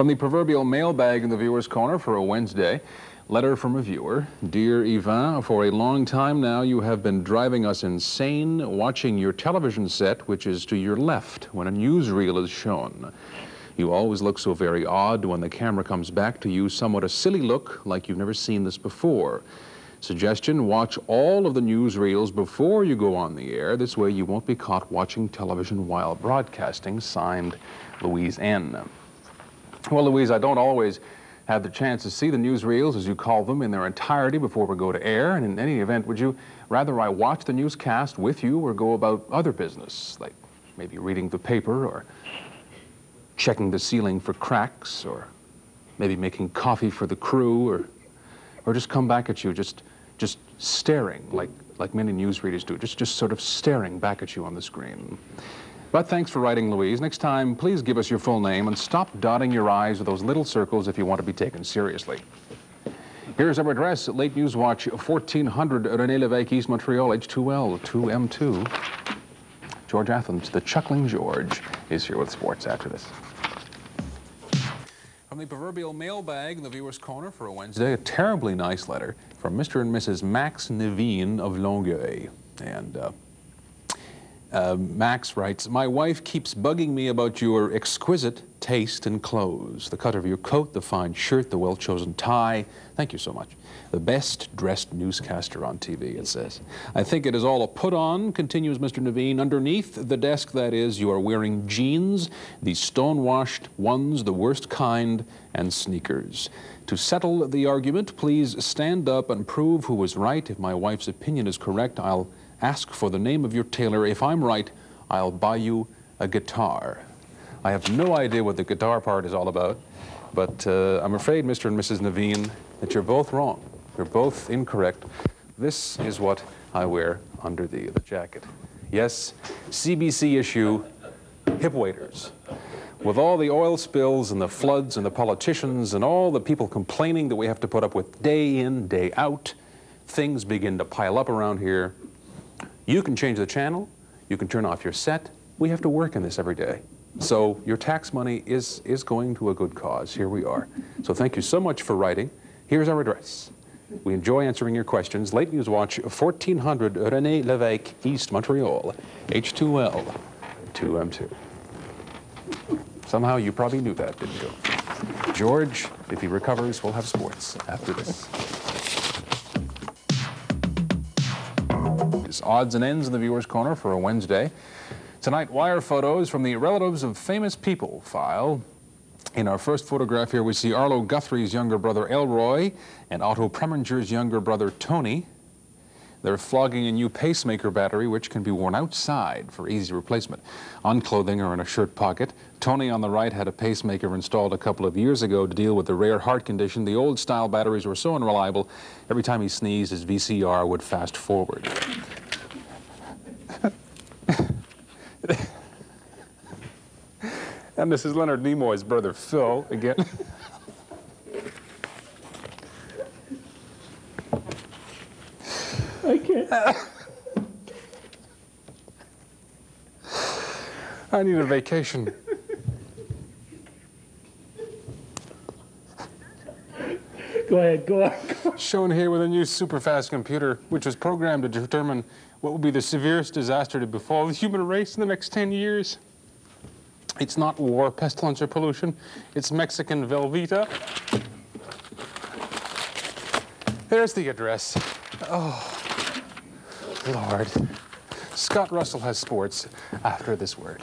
From the proverbial mailbag in the viewer's corner for a Wednesday, letter from a viewer. Dear Yvan, for a long time now you have been driving us insane watching your television set, which is to your left, when a newsreel is shown. You always look so very odd when the camera comes back to you, somewhat a silly look, like you've never seen this before. Suggestion, watch all of the newsreels before you go on the air. This way you won't be caught watching television while broadcasting. Signed, Louise N. Well, Louise, I don't always have the chance to see the newsreels, as you call them, in their entirety before we go to air. And in any event, would you rather I watch the newscast with you or go about other business, like maybe reading the paper or checking the ceiling for cracks, or maybe making coffee for the crew, or just come back at you, just staring like many newsreaders do, just sort of staring back at you on the screen. But thanks for writing, Louise. Next time, please give us your full name and stop dotting your I's with those little circles if you want to be taken seriously. Here's our address at Late Newswatch, 1400 René Lévesque, East Montreal, H2L 2M2. George Athans, the Chuckling George, is here with sports after this. From the proverbial mailbag in the viewer's corner for a Wednesday, a terribly nice letter from Mr. and Mrs. Max Nevine of Longueuil. And Max writes, my wife keeps bugging me about your exquisite taste in clothes. The cut of your coat, the fine shirt, the well-chosen tie. Thank you so much. The best-dressed newscaster on TV, it says. I think it is all a put-on, continues Mr. Nevine. Underneath the desk, that is, you are wearing jeans, the stone-washed ones, the worst kind, and sneakers. To settle the argument, please stand up and prove who was right. If my wife's opinion is correct, I'll ask for the name of your tailor. If I'm right, I'll buy you a guitar. I have no idea what the guitar part is all about, but I'm afraid, Mr. and Mrs. Nevine, that you're both wrong. You're both incorrect. This is what I wear under the jacket. Yes, CBC issue, hip waders. With all the oil spills and the floods and the politicians and all the people complaining that we have to put up with day in, day out, things begin to pile up around here. You can change the channel, you can turn off your set. We have to work in this every day. So your tax money is going to a good cause. Here we are. So thank you so much for writing. Here's our address. We enjoy answering your questions. Late Newswatch, 1400 René Lévesque, East Montreal, H2L 2M2. Somehow you probably knew that, didn't you? George, if he recovers, we'll have sports after this. Odds and ends in the viewer's corner for a Wednesday. Tonight, wire photos from the relatives of famous people file. In our first photograph here, we see Arlo Guthrie's younger brother Elroy and Otto Preminger's younger brother Tony. They're flogging a new pacemaker battery, which can be worn outside for easy replacement, on clothing or in a shirt pocket. Tony on the right had a pacemaker installed a couple of years ago to deal with the rare heart condition. The old-style batteries were so unreliable, every time he sneezed, his VCR would fast forward. And this is Leonard Nimoy's brother, Phil, again. I can't. I need a vacation. Go ahead, go on. Shown here with a new super-fast computer, which was programmed to determine what would be the severest disaster to befall the human race in the next 10 years. It's not war, pestilence, or pollution. It's Mexican Velveeta. There's the address. Oh, Lord. Scott Russell has sports after this word.